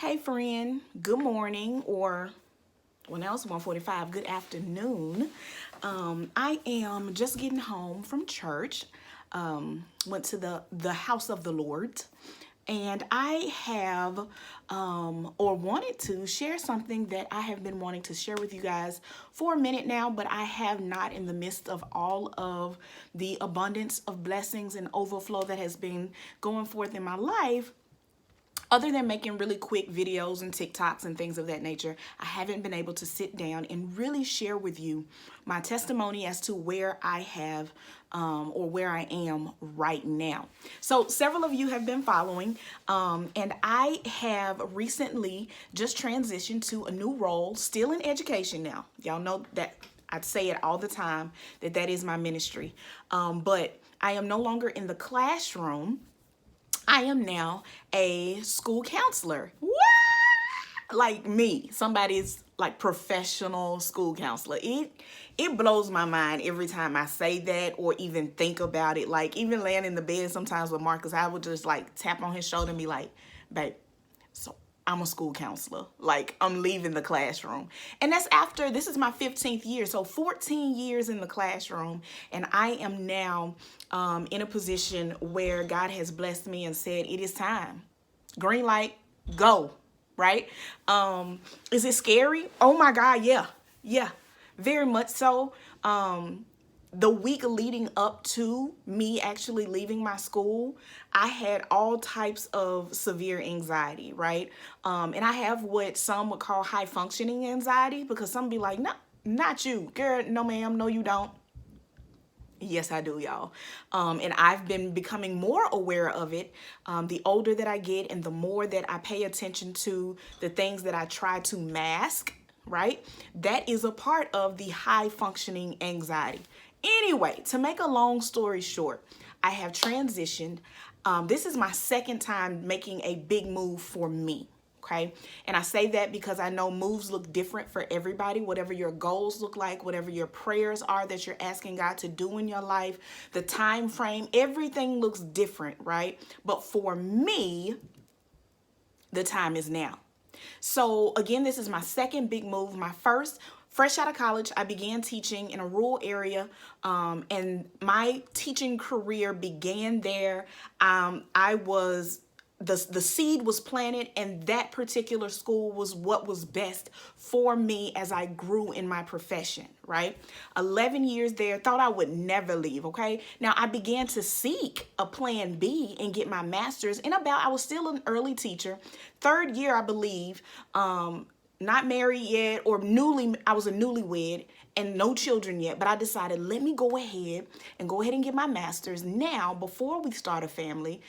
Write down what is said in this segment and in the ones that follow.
Hey friend, good morning, or well now it's 1:45, good afternoon. I am just getting home from church. Went to the house of the Lord, and I have or wanted to share something that I have been wanting to share with you guys for a minute now, but I have not, in the midst of all of the abundance of blessings and overflow that has been going forth in my life. Other than making really quick videos and TikToks and things of that nature, I haven't been able to sit down and really share with you my testimony as to where I have or where I am right now. So several of you have been following, and I have recently just transitioned to a new role, still in education now. Y'all know that I say it all the time, that is my ministry. But I am no longer in the classroom. I am now a school counselor. What? Like me, somebody's like professional school counselor. It blows my mind every time I say that or even think about it. Like even laying in the bed sometimes with Marcus, I would just like tap on his shoulder and be like, babe, so I'm a school counselor. Like I'm leaving the classroom. And that's after, this is my 15th year. So 14 years in the classroom. And I am now in a position where God has blessed me and said, it is time. Green light, go. Right? Is it scary? Oh my God. Yeah. Yeah. Very much so. The week leading up to me actually leaving my school, I had all types of severe anxiety, right? And I have what some would call high functioning anxiety, because some be like, no, not you, girl. No, ma'am. No, you don't. Yes, I do, y'all. And I've been becoming more aware of it the older that I get and the more that I pay attention to the things that I try to mask, right? That is a part of the high functioning anxiety. Anyway, to make a long story short, I have transitioned. This is my second time making a big move for me. Okay. And I say that because I know moves look different for everybody. Whatever your goals look like, whatever your prayers are that you're asking God to do in your life, the time frame, everything looks different, right? But for me, the time is now. So again, this is my second big move. My first, fresh out of college, I began teaching in a rural area, and my teaching career began there. The seed was planted, and that particular school was what was best for me as I grew in my profession, right? 11 years there, thought I would never leave, okay? Now, I began to seek a plan B and get my master's I was still an early teacher. Third year, I believe, not married yet, or I was a newlywed and no children yet, but I decided, let me go ahead and get my master's now before we start a family,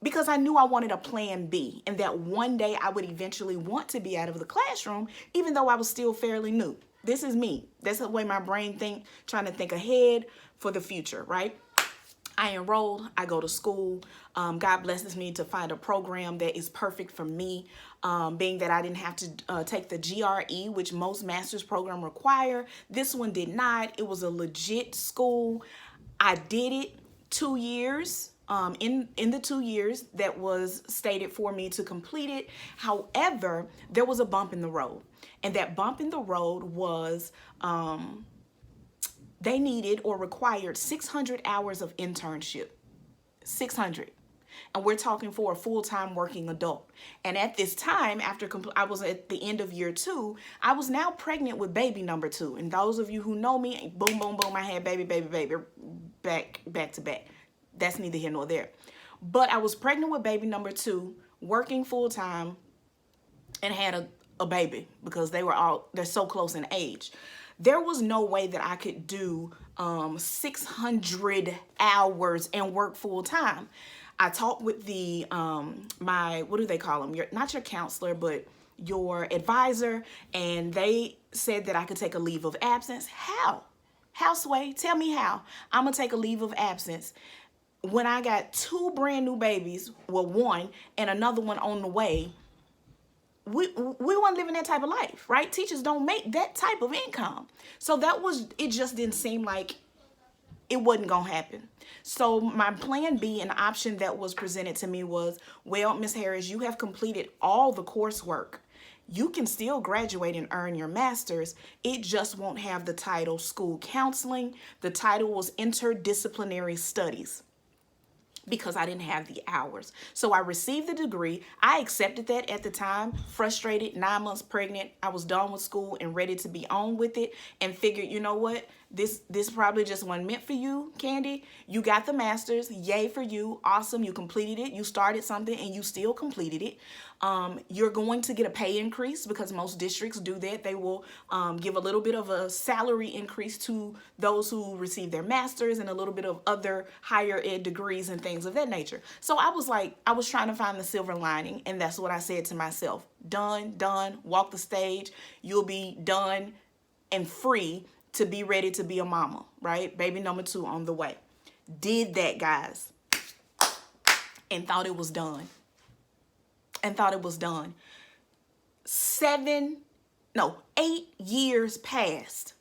because I knew I wanted a plan B and that one day I would eventually want to be out of the classroom, even though I was still fairly new. This is me. That's the way my brain think, trying to think ahead for the future, right? I enrolled, I go to school. God blesses me to find a program that is perfect for me, being that I didn't have to take the GRE, which most master's program require. This one did not. It was a legit school. I did it 2 years. In the 2 years that was stated for me to complete it. However, there was a bump in the road. And that bump in the road was they needed or required 600 hours of internship. 600. And we're talking for a full-time working adult. And at this time, I was at the end of year 2, I was now pregnant with baby number 2. And those of you who know me, boom, boom, boom, I had baby, back to back. That's neither here nor there. But I was pregnant with baby number 2, working full-time, and had a baby because they're so close in age. There was no way that I could do 600 hours and work full-time. I talked with the what do they call them? Not your counselor, but your advisor, and they said that I could take a leave of absence. How? How, Sway? Tell me how. I'm gonna take a leave of absence when I got 2 brand new babies, well, one and another one on the way. We weren't living that type of life, right? Teachers don't make that type of income. So it just didn't seem like it wasn't gonna happen. So my plan B, an option that was presented to me was, well, Miss Harris, you have completed all the coursework. You can still graduate and earn your master's. It just won't have the title school counseling. The title was interdisciplinary studies, because I didn't have the hours. So I received the degree. I accepted that at the time, frustrated, 9 months pregnant. I was done with school and ready to be on with it, and figured, you know what? This probably just wasn't meant for you, Candy. You got the master's. Yay for you. Awesome. You completed it. You started something and you still completed it. You're going to get a pay increase, because most districts do that. They will give a little bit of a salary increase to those who receive their master's, and a little bit of other higher ed degrees and things of that nature. So I was trying to find the silver lining, and that's what I said to myself. Done, walk the stage. You'll be done and free to be ready to be a mama, right? Baby number 2 on the way. Did that, guys, and thought it was done. 8 years passed.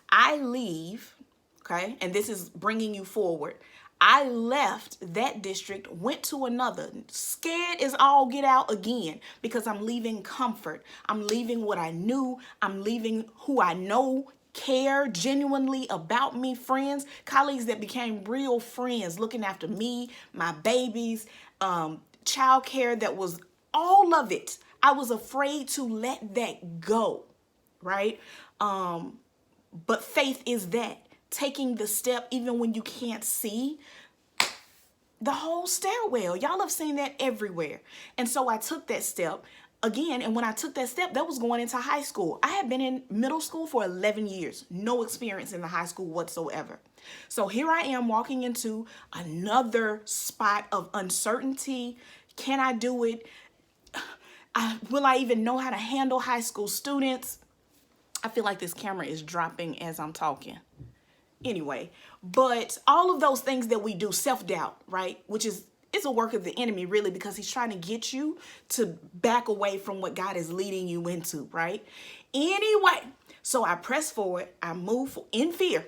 I leave, okay? And this is bringing you forward. I left that district, went to another, scared as all get out again, because I'm leaving comfort. I'm leaving what I knew. I'm leaving who I know care genuinely about me, friends, colleagues that became real friends, looking after me, my babies, child care, that was all of it. I was afraid to let that go, right? But faith is that, taking the step even when you can't see the whole stairwell. Y'all have seen that everywhere. And so I took that step again. And when I took that step, that was going into high school. I had been in middle school for 11 years, no experience in the high school whatsoever. So here I am walking into another spot of uncertainty. Can I do it? Will I even know how to handle high school students? I feel like this camera is dropping as I'm talking. Anyway, but all of those things that we do, self-doubt, right? Which is, it's a work of the enemy, really, because he's trying to get you to back away from what God is leading you into, right? Anyway, so I press forward, I move in fear.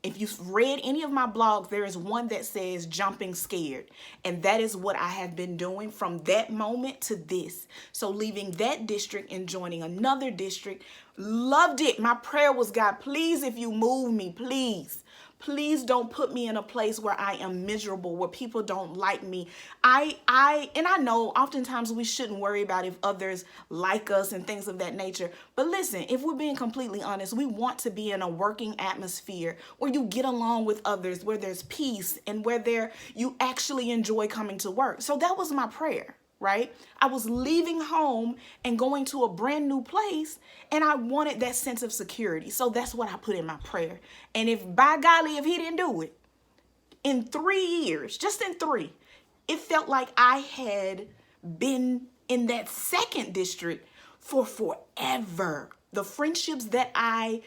If you've read any of my blogs, there is one that says jumping scared. And that is what I have been doing from that moment to this. So leaving that district and joining another district, loved it. My prayer was, God, please, if you move me, please don't put me in a place where I am miserable, where people don't like me. And I know oftentimes we shouldn't worry about if others like us and things of that nature. But listen, if we're being completely honest, we want to be in a working atmosphere where you get along with others, where there's peace, and where you actually enjoy coming to work. So that was my prayer, right? I was leaving home and going to a brand new place, and I wanted that sense of security. So that's what I put in my prayer. And if, by golly, if he didn't do it, in 3 years, just in 3, it felt like I had been in that second district for forever. The friendships that I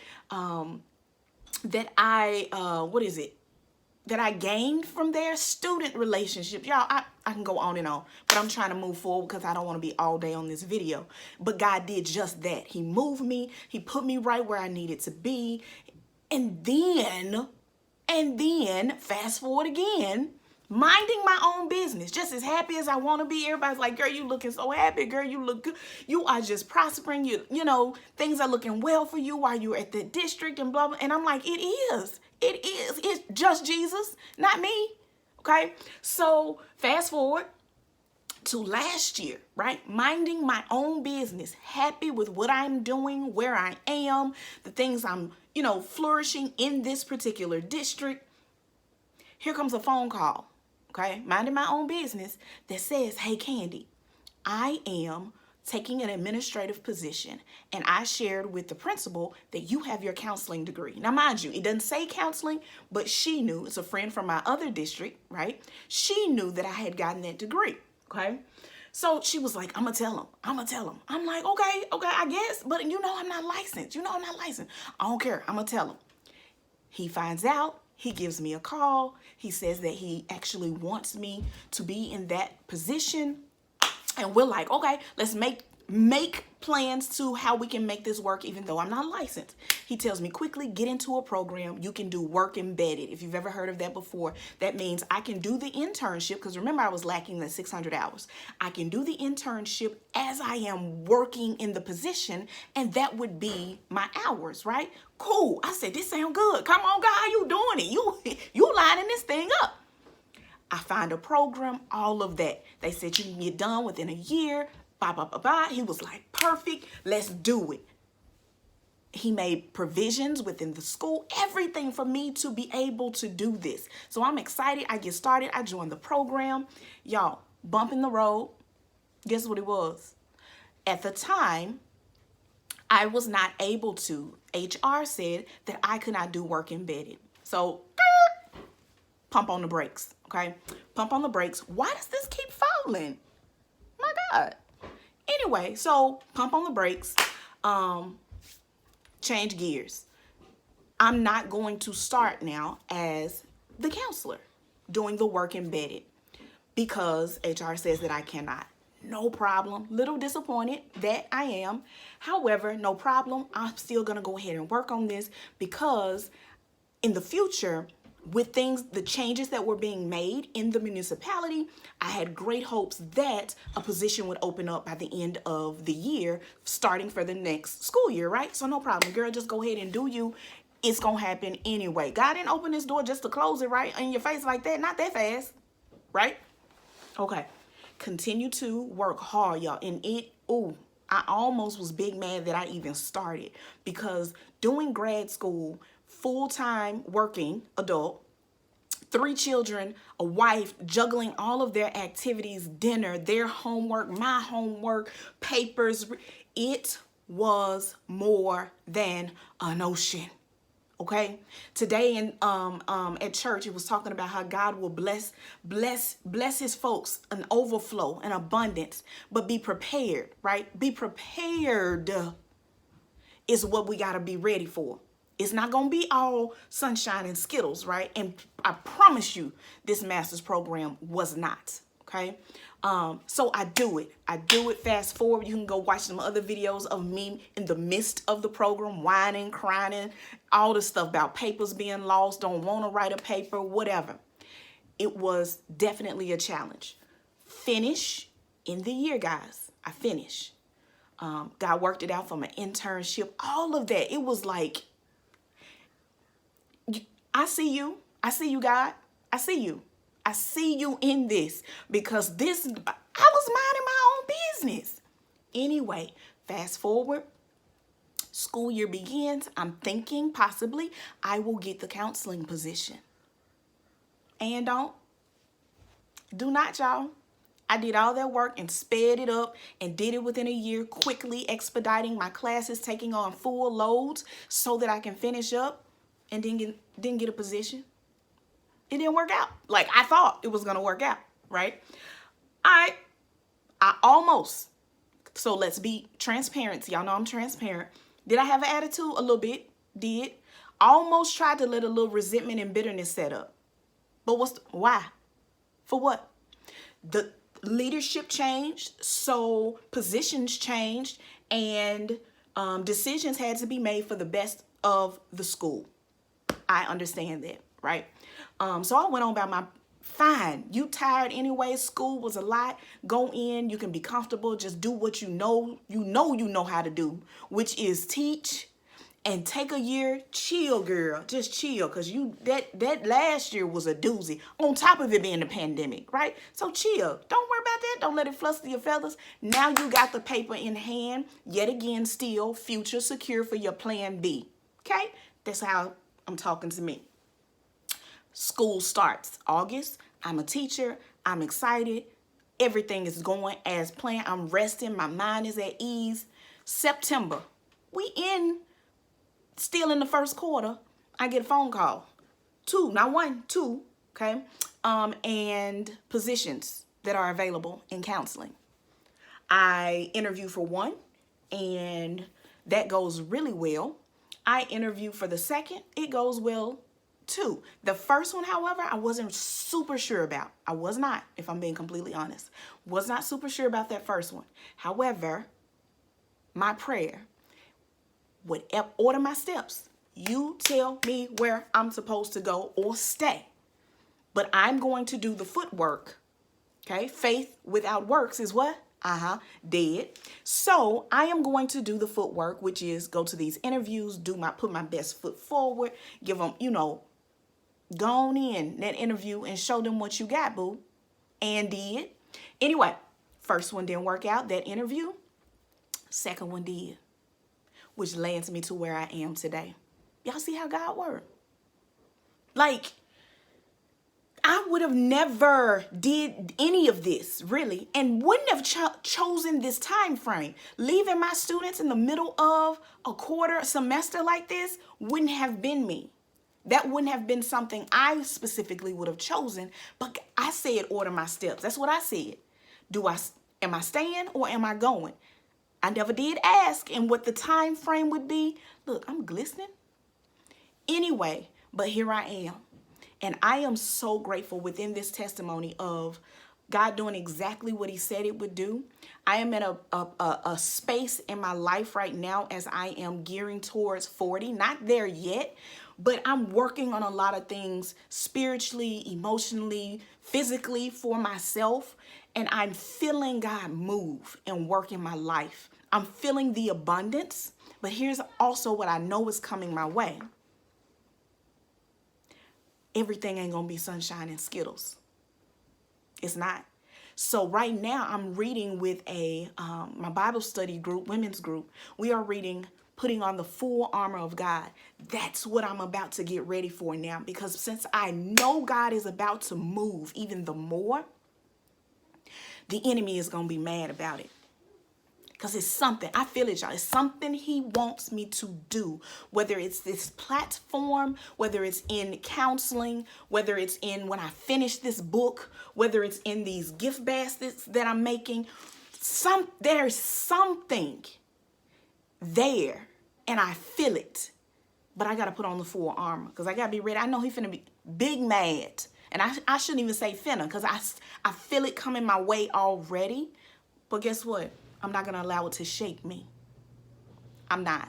gained from their student relationships. Y'all, I can go on and on, but I'm trying to move forward because I don't want to be all day on this video. But God did just that. He moved me. He put me right where I needed to be. And then fast forward again, minding my own business, just as happy as I want to be. Everybody's like, girl, you looking so happy. Girl, you look good. You are just prospering. You know, things are looking well for you while you're at the district and blah, blah. And I'm like, it is. It's just Jesus, not me. Okay. So fast forward to last year, right? Minding my own business, happy with what I'm doing, where I am, the things I'm, flourishing in this particular district. Here comes a phone call, okay? Minding my own business, that says, hey, Candy, I am taking an administrative position, and I shared with the principal that you have your counseling degree. Now, mind you, it doesn't say counseling, but she knew. It's a friend from my other district, right? She knew that I had gotten that degree, okay? So she was like, I'm going to tell him. I'm like, okay, I guess. But I'm not licensed. I don't care. I'm going to tell him. He finds out. He gives me a call. He says that he actually wants me to be in that position. And we're like, okay, let's make make plans to how we can make this work, even though I'm not licensed. He tells me quickly, get into a program. You can do work embedded. If you've ever heard of that before, that means I can do the internship, because remember I was lacking the 600 hours. I can do the internship as I am working in the position, and that would be my hours, right? Cool. I said, this sound good. Come on, God, how you doing it? You lining this thing up. I find a program, all of that. They said you can get done within a year. Bye, bye, bye, bye. He was like, perfect. Let's do it. He made provisions within the school, everything for me to be able to do this. So I'm excited. I get started. I joined the program. Y'all, bump in the road. Guess what it was? At the time, I was not able to. HR said that I could not do work embedded. So pump on the brakes, okay? Pump on the brakes. Why does this keep falling? My God. Anyway, so pump on the brakes, change gears. I'm not going to start now as the counselor doing the work embedded because HR says that I cannot. No problem. Little disappointed that I am. However, no problem. I'm still going to go ahead and work on this because in the future, with things, the changes that were being made in the municipality, I had great hopes that a position would open up by the end of the year, starting for the next school year, right? So no problem, girl, just go ahead and do you. It's going to happen anyway. God didn't open this door just to close it, right? In your face like that, not that fast, right? Okay, continue to work hard, y'all. And I almost was big mad that I even started because doing grad school, full-time working adult, 3 children, a wife, juggling all of their activities, dinner, their homework, my homework, papers. It was more than an ocean. Okay. Today at church, it was talking about how God will bless his folks, an overflow, an abundance, but be prepared, right? Be prepared is what we got to be ready for. It's not going to be all sunshine and Skittles, right? And I promise you, this master's program was not, okay? So I do it. Fast forward. You can go watch some other videos of me in the midst of the program, whining, crying, all the stuff about papers being lost, don't want to write a paper, whatever. It was definitely a challenge. Finish in the year, guys. I finished. God worked it out from an internship, all of that. It was like, I see you, God. I see you. I see you in this because I was minding my own business. Anyway, fast forward, school year begins. I'm thinking possibly I will get the counseling position. And do not, y'all. I did all that work and sped it up and did it within a year, quickly expediting my classes, taking on full loads so that I can finish up and didn't get a position. It didn't work out like I thought it was going to work out, right? I almost, so let's be transparent. Y'all know I'm transparent. Did I have an attitude? A little bit, did. Almost tried to let a little resentment and bitterness set up. But why? For what? The leadership changed, so positions changed, and decisions had to be made for the best of the school. I understand that, right? So I went on about my, fine, you tired anyway, school was a lot, go in, you can be comfortable, just do what you know how to do, which is teach and take a year, chill, girl, just chill, because that last year was a doozy, on top of it being the pandemic, right? So chill, don't worry about that, don't let it fluster your feathers. Now you got the paper in hand, yet again, still future secure for your plan B, okay? That's how I'm talking to me. School starts August. I'm a teacher. I'm excited. Everything is going as planned. I'm resting. My mind is at ease. September, still in the first quarter. I get a phone call. 2, not 1, 2, okay? And positions that are available in counseling. I interview for 1, and that goes really well. I interview for the second. It goes well, too. The first one, however, I wasn't super sure about. I was not, if I'm being completely honest. Was not super sure about that first one. However, my prayer, whatever, order my steps. You tell me where I'm supposed to go or stay. But I'm going to do the footwork. Okay, faith without works is what? Dead. So I am going to do the footwork, which is go to these interviews, put my best foot forward, give them, go on in that interview and show them what you got, boo. And did. Anyway, first one didn't work out, that interview. Second one did, which lands me to where I am today. Y'all see how God worked? Like, I would have never did any of this, really, and wouldn't have chosen this time frame. Leaving my students in the middle of a semester like this wouldn't have been me. That wouldn't have been something I specifically would have chosen, but I said order my steps. That's what I said. Am I staying or am I going? I never did ask and what the time frame would be. Look, I'm glistening. Anyway, but here I am. And I am so grateful within this testimony of God doing exactly what he said it would do. I am in a space in my life right now as I am gearing towards 40. Not there yet, but I'm working on a lot of things spiritually, emotionally, physically for myself. And I'm feeling God move and work in my life. I'm feeling the abundance. But here's also what I know is coming my way. Everything ain't gonna be sunshine and Skittles. It's not. So right now I'm reading with my Bible study group, women's group. We are reading Putting on the Full Armor of God. That's what I'm about to get ready for now, because since I know God is about to move even the more, the enemy is gonna be mad about it. Because it's something, I feel it, y'all. It's something he wants me to do. Whether it's this platform, whether it's in counseling, whether it's in when I finish this book, whether it's in these gift baskets that I'm making. There's something there, and I feel it. But I got to put on the full armor because I got to be ready. I know he finna be big mad. And I shouldn't even say finna because I feel it coming my way already. But guess what? I'm not going to allow it to shake me. I'm not.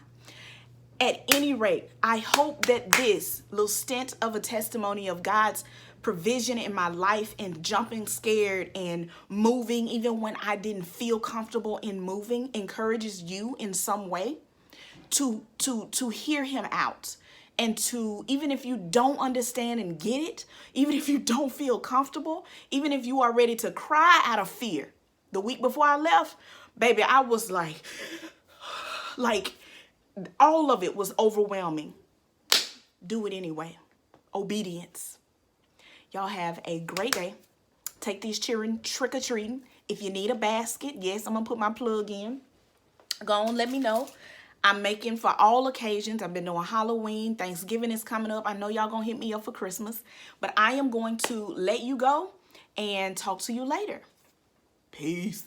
At any rate, I hope that this little stint of a testimony of God's provision in my life and jumping scared and moving even when I didn't feel comfortable in moving encourages you in some way to hear him out. And to, even if you don't understand and get it, even if you don't feel comfortable, even if you are ready to cry out of fear. The week before I left, baby, I was like all of it was overwhelming. Do it anyway. Obedience. Y'all have a great day. Take these children trick-or-treating. If you need a basket, yes, I'm going to put my plug in. Go on, let me know. I'm making for all occasions. I've been doing Halloween. Thanksgiving is coming up. I know y'all going to hit me up for Christmas. But I am going to let you go and talk to you later. Peace.